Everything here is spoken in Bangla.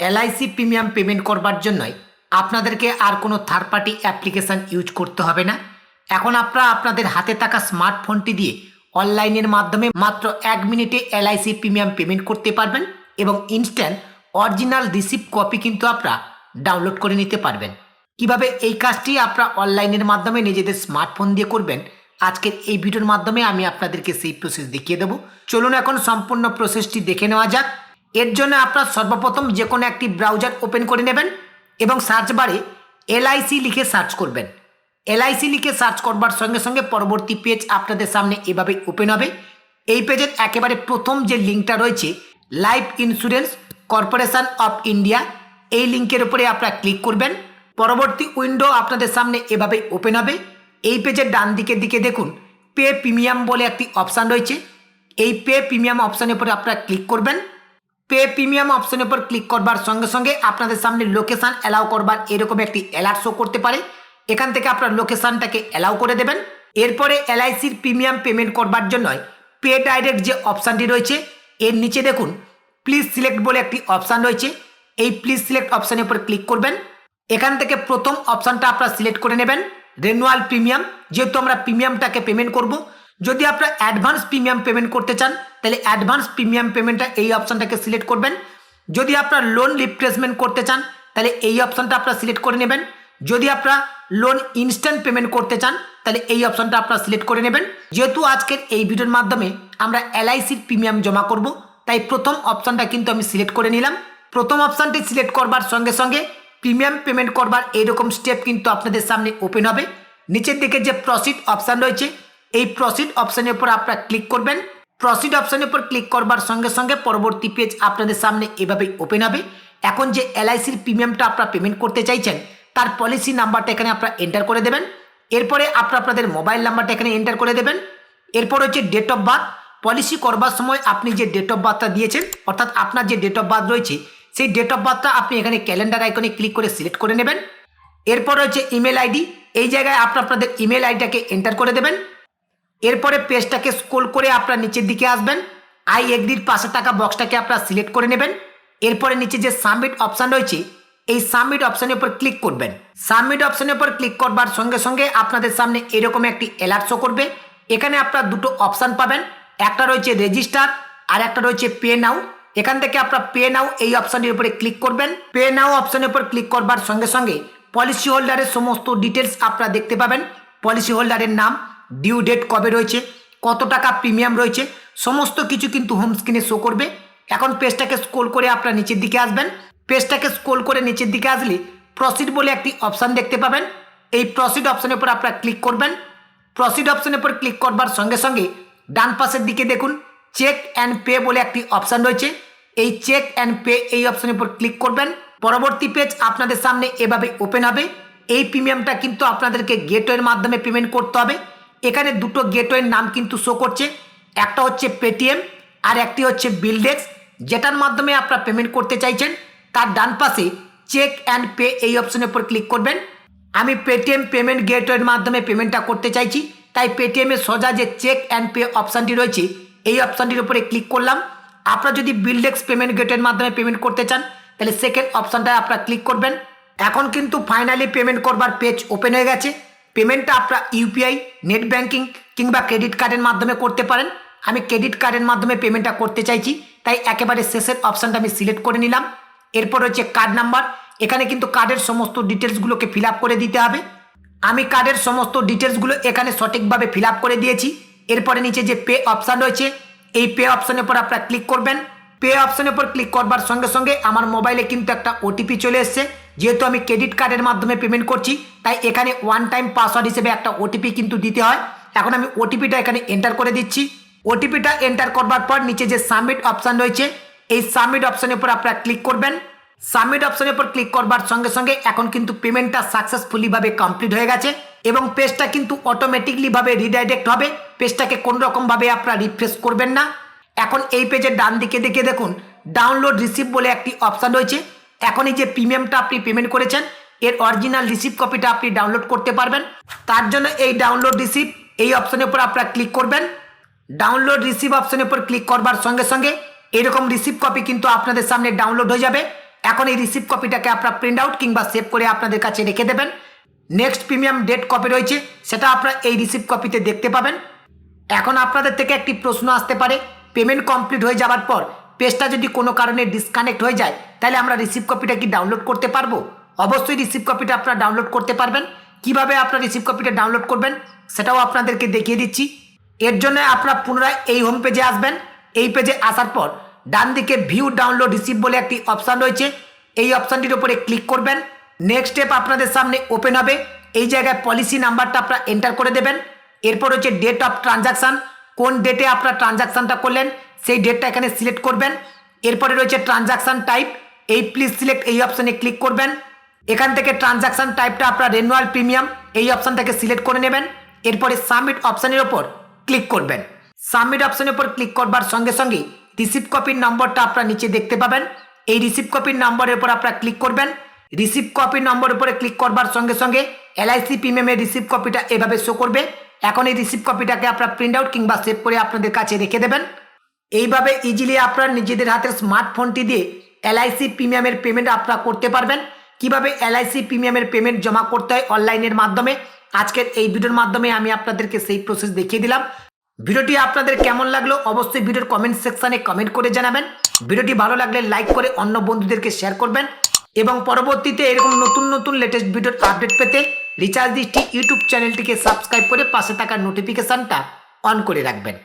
এলআইসি প্রিমিয়াম পেমেন্ট করবার জন্যই আপনাদেরকে আর কোনো থার্ড পার্টি অ্যাপ্লিকেশান ইউজ করতে হবে না। এখন আপনারা আপনাদের হাতে থাকা স্মার্টফোনটি দিয়ে অনলাইনের মাধ্যমে মাত্র 1 মিনিটে এলআইসি প্রিমিয়াম পেমেন্ট করতে পারবেন এবং ইনস্ট্যান্ট অরিজিনাল রিসিপ্ট কপি কিন্তু আপনারা ডাউনলোড করে নিতে পারবেন। কিভাবে এই কাজটি আপনারা অনলাইনের মাধ্যমে নিজেদের স্মার্টফোন দিয়ে করবেন, আজকের এই ভিডিওর মাধ্যমে আমি আপনাদেরকে সেই প্রসেস দেখিয়ে দেবো। চলুন এখন সম্পূর্ণ প্রসেসটি দেখে নেওয়া যাক। এর জন্য আপনারা সর্বপ্রথম যে কোনো একটি ব্রাউজার ওপেন করে নেবেন এবং সার্চ বারে এলআইসি লিখে সার্চ করবেন। এলআইসি লিখে সার্চ করবার সঙ্গে সঙ্গে পরবর্তী পেজ আপনাদের সামনে এভাবে ওপেন হবে। এই পেজের একেবারে প্রথম যে লিঙ্কটা রয়েছে life insurance corporation of India, এই লিঙ্কের উপরে আপনারা ক্লিক করবেন। পরবর্তী উইন্ডো আপনাদের সামনে এভাবে ওপেন হবে। এই পেজের ডান দিকের দিকে দেখুন পে প্রিমিয়াম বলে একটি অপশান রয়েছে। এই পে প্রিমিয়াম অপশানের উপরে আপনারা ক্লিক করবেন। পে প্রিমিয়াম অপশনের উপর ক্লিক করবার সঙ্গে সঙ্গে আপনাদের সামনে লোকেশান অ্যালাউ করবার এরকম একটি অ্যালার্ট শো করতে পারে। এখান থেকে আপনার লোকেশানটাকে অ্যালাউ করে দেবেন। এরপরে এলআইসির প্রিমিয়াম পেমেন্ট করবার জন্য পে ডাইরেক্ট যে অপশানটি রয়েছে এর নিচে দেখুন প্লিজ সিলেক্ট বলে একটি অপশান রয়েছে। এই প্লিজ সিলেক্ট অপশানের উপর ক্লিক করবেন। এখান থেকে প্রথম অপশানটা আপনারা সিলেক্ট করে নেবেন রেনুয়াল প্রিমিয়াম, যেহেতু আমরা প্রিমিয়ামটাকে পেমেন্ট করব। যদি আপনারা অ্যাডভান্স প্রিমিয়াম পেমেন্ট করতে চান তাহলে অ্যাডভান্স প্রিমিয়াম পেমেন্টটা এই অপশানটাকে সিলেক্ট করবেন। যদি আপনারা লোন রিপ্লেসমেন্ট করতে চান তাহলে এই অপশানটা আপনারা সিলেক্ট করে নেবেন। যদি আপনারা লোন ইনস্ট্যান্ট পেমেন্ট করতে চান তাহলে এই অপশানটা আপনারা সিলেক্ট করে নেবেন। যেহেতু আজকের এই ভিডিওর মাধ্যমে আমরা এলআইসির প্রিমিয়াম জমা করব, তাই প্রথম অপশানটা কিন্তু আমি সিলেক্ট করে নিলাম। প্রথম অপশানটি সিলেক্ট করবার সঙ্গে সঙ্গে প্রিমিয়াম পেমেন্ট করবার এইরকম স্টেপ কিন্তু আপনাদের সামনে ওপেন হবে। নিচের দিকে যে প্রসিড অপশান রয়েছে এই প্রসিড অপশানের উপর আপনারা ক্লিক করবেন। প্রসিড অপশানের উপর ক্লিক করবার সঙ্গে সঙ্গে পরবর্তী পেজ আপনাদের সামনে এভাবেই ওপেন হবে। এখন যে এলআইসির প্রিমিয়ামটা আপনারা পেমেন্ট করতে চাইছেন তার পলিসি নাম্বারটা এখানে আপনারা এন্টার করে দেবেন। এরপরে আপনারা আপনাদের মোবাইল নাম্বারটা এখানে এন্টার করে দেবেন। এরপর হচ্ছে ডেট অফ বার্থ। পলিসি করবার সময় আপনি যে ডেট অফ বার্থটা দিয়েছেন অর্থাৎ আপনার যে ডেট অফ বার্থ রয়েছে সেই ডেট অফ বার্থটা আপনি এখানে ক্যালেন্ডার আইকনে ক্লিক করে সিলেক্ট করে নেবেন। এরপর হচ্ছে ইমেল আইডি, এই জায়গায় আপনাদের ইমেল আইডিটাকে এন্টার করে দেবেন। এরপরে পেজটাকে স্ক্রল করে আপনারা নিচের দিকে আসবেন। আই এগ্রির পাশে থাকা বক্সটাকে আপনারা সিলেক্ট করে নেবেন। এরপরে নিচে যে সাবমিট অপশান রয়েছে এই সাবমিট অপশানের উপর ক্লিক করবেন। সাবমিট অপশানের উপর ক্লিক করবার সঙ্গে সঙ্গে আপনাদের সামনে এরকম একটি অ্যালার্ট শো করবে। এখানে আপনারা দুটো অপশান পাবেন, একটা রয়েছে রেজিস্টার আর একটা রয়েছে পে নাও। এখান থেকে আপনারা পে নাও এই অপশানটির উপরে ক্লিক করবেন। পে নাও অপশানের উপর ক্লিক করবার সঙ্গে সঙ্গে পলিসি হোল্ডারের সমস্ত ডিটেলস আপনারা দেখতে পাবেন। পলিসি হোল্ডারের নাম, ডিউ ডেট কবে রয়েছে, কত টাকা প্রিমিয়াম রয়েছে, সমস্ত কিছু কিন্তু হোম স্ক্রিনে শো করবে। এখন পেজটাকে স্ক্রল করে আপনারা নিচের দিকে আসবেন। পেজটাকে স্ক্রল করে নিচের দিকে আসলে প্রসিড বলে একটি অপশান দেখতে পাবেন। এই প্রসিড অপশানের উপর আপনারা ক্লিক করবেন। প্রসিড অপশানের উপর ক্লিক করবার সঙ্গে সঙ্গে ডান পাশের দিকে দেখুন চেক অ্যান্ড পে বলে একটি অপশান রয়েছে। এই চেক অ্যান্ড পে এই অপশানের উপর ক্লিক করবেন। পরবর্তী পেজ আপনাদের সামনে এভাবে ওপেন হবে। এই প্রিমিয়ামটা কিন্তু আপনাদেরকে গেটওয়ের মাধ্যমে পেমেন্ট করতে হবে। এখানে দুটো গেটওয়ের নাম কিন্তু শো করছে, একটা হচ্ছে পেটিএম আর একটি হচ্ছে বিলডেক্স। যেটার মাধ্যমে আপনারা পেমেন্ট করতে চাইছেন তার ডান পাশে চেক অ্যান্ড পে এই অপশানের উপর ক্লিক করবেন। আমি পেটিএম পেমেন্ট গেটওয়ের মাধ্যমে পেমেন্টটা করতে চাইছি, তাই পেটিএমের সোজা যে চেক অ্যান্ড পে অপশানটি রয়েছে এই অপশানটির উপরে ক্লিক করলাম। আপনারা যদি বিলডেক্স পেমেন্ট গেটওয়ের মাধ্যমে পেমেন্ট করতে চান তাহলে সেকেন্ড অপশানটায় আপনারা ক্লিক করবেন। এখন কিন্তু ফাইনালি পেমেন্ট করবার পেজ ওপেন হয়ে গেছে। পেমেন্টটা আপনারা ইউপিআই, নেট ব্যাঙ্কিং কিংবা ক্রেডিট কার্ডের মাধ্যমে করতে পারেন। আমি ক্রেডিট কার্ডের মাধ্যমে পেমেন্টটা করতে চাইছি, তাই একেবারে শেষের অপশানটা আমি সিলেক্ট করে নিলাম। এরপর হচ্ছে কার্ড নাম্বার। এখানে কিন্তু কার্ডের সমস্ত ডিটেলসগুলোকে ফিল আপ করে দিতে হবে। আমি কার্ডের সমস্ত ডিটেলসগুলো এখানে সঠিকভাবে ফিল আপ করে দিয়েছি। এরপরে নিচে যে পে অপশান রয়েছে এই পে অপশানের উপর আপনারা ক্লিক করবেন। পে অপশানের উপর ক্লিক করবার সঙ্গে সঙ্গে আমার মোবাইলে কিন্তু একটা ওটিপি চলে এসছে। যেহেতু আমি ক্রেডিট কার্ডের মাধ্যমে পেমেন্ট করছি তাই এখানে ওয়ান টাইম পাসওয়ার্ড হিসেবে একটা ওটিপি কিন্তু দিতে হয়। এখন আমি ওটিপিটা এখানে এন্টার করে দিচ্ছি। ওটিপিটা এন্টার করবার পর নিচে যে সাবমিট অপশান রয়েছে এই সাবমিট অপশানের উপর আপনারা ক্লিক করবেন। সাবমিট অপশানের উপর ক্লিক করবার সঙ্গে সঙ্গে এখন কিন্তু পেমেন্টটা সাকসেসফুলি ভাবে কমপ্লিট হয়ে গেছে এবং পেজটা কিন্তু অটোমেটিকলি ভাবে রিডাইরেক্ট হবে। পেজটাকে কোনো রকম ভাবে আপনারা রিফ্রেশ করবেন না। এখন এই পেজের ডান দিকে দেখে দেখুন ডাউনলোড রিসিপ্ট বলে একটি অপশান রয়েছে। এখন এই যে প্রিমিয়ামটা আপনি পেমেন্ট করেছেন এর অরিজিনাল রিসিপ্ট কপিটা আপনি ডাউনলোড করতে পারবেন। তার জন্য এই ডাউনলোড রিসিপ্ট এই অপশানের উপর আপনারা ক্লিক করবেন। ডাউনলোড রিসিপ্ট অপশানের উপর ক্লিক করবার সঙ্গে সঙ্গে এরকম রিসিপ্ট কপি কিন্তু আপনাদের সামনে ডাউনলোড হয়ে যাবে। এখন এই রিসিপ্ট কপিটাকে আপনারা প্রিন্ট আউট কিংবা সেভ করে আপনাদের কাছে রেখে দেবেন। নেক্সট প্রিমিয়াম ডেট কবে রয়েছে সেটা আপনারা এই রিসিপ্ট কপিতে দেখতে পাবেন। এখন আপনাদের থেকে একটি প্রশ্ন আসতে পারে, পেমেন্ট কমপ্লিট হয়ে যাওয়ার পর পেজটা যদি কোনো কারণে ডিসকানেক্ট হয়ে যায় তাহলে আমরা রিসিপ্ট কপিটা কি ডাউনলোড করতে পারবো? অবশ্যই রিসিপ্ট কপিটা আপনারা ডাউনলোড করতে পারবেন। কিভাবে আপনারা রিসিপ্ট কপিটা ডাউনলোড করবেন সেটাও আপনাদেরকে দেখিয়ে দিচ্ছি। এর জন্য আপনারা পুনরায় এই হোম পেজে আসবেন। এই পেজে আসার পর ডান দিকে ভিউ ডাউনলোড রিসিপ্ট বলে একটি অপশান রয়েছে, এই অপশানটির উপরে ক্লিক করবেন। নেক্সট স্টেপ আপনাদের সামনে ওপেন হবে। এই জায়গায় পলিসি নাম্বারটা আপনারা এন্টার করে দেবেন। এরপর হচ্ছে ডেট অফ ট্রানজাকশান, কোন ডেটে আপনারা ট্রানজাকশানটা করলেন সেই ডেটটা এখানে সিলেক্ট করবেন। এরপরে রয়েছে ট্রানজাকশান টাইপ, এই প্লিজ সিলেক্ট এই অপশানে ক্লিক করবেন। এখান থেকে ট্রানজাকশান টাইপটা আপনার রেনুয়াল প্রিমিয়াম এই অপশানটাকে সিলেক্ট করে নেবেন। এরপরে সাবমিট অপশানের ওপর ক্লিক করবেন। সাবমিট অপশানের উপর ক্লিক করবার সঙ্গে সঙ্গে রিসিপ্ট কপির নম্বরটা আপনারা নিচে দেখতে পাবেন। এই রিসিপ্ট কপির নম্বরের উপর আপনারা ক্লিক করবেন। রিসিপ্ট কপির নম্বরের উপরে ক্লিক করবার সঙ্গে সঙ্গে এলআইসি প্রিমিয়ামের রিসিপ্ট কপিটা এভাবে শো করবে। এখন এই রিসিপ্ট কপিটাকে আপনারা প্রিন্ট আউট কিংবা সেভ করে আপনাদের কাছে রেখে দেবেন। এইভাবে ইজিলি আপনারা নিজেদের হাতের স্মার্টফোনটি দিয়ে এলআইসি প্রিমিয়ামের পেমেন্ট আপনারা করতে পারবেন। কিভাবে এলআইসি প্রিমিয়ামের পেমেন্ট জমা করতে হয় অনলাইনের মাধ্যমে আজকের এই ভিডিওর মাধ্যমে আমি আপনাদেরকে সেই প্রসেস দেখিয়ে দিলাম। ভিডিওটি আপনাদের কেমন লাগলো অবশ্যই ভিডিওর কমেন্ট সেকশনে কমেন্ট করে জানাবেন। ভিডিওটি ভালো লাগলে লাইক করে অন্য বন্ধুদেরকে শেয়ার করবেন এবং পরবর্তীতে এরকম নতুন নতুন লেটেস্ট ভিডিওর আপডেট পেতে রিচার্জ দৃষ্টি ইউটিউব চ্যানেলটিকে সাবস্ক্রাইব করে পাশে থাকা নোটিফিকেশনটা অন করে রাখবেন।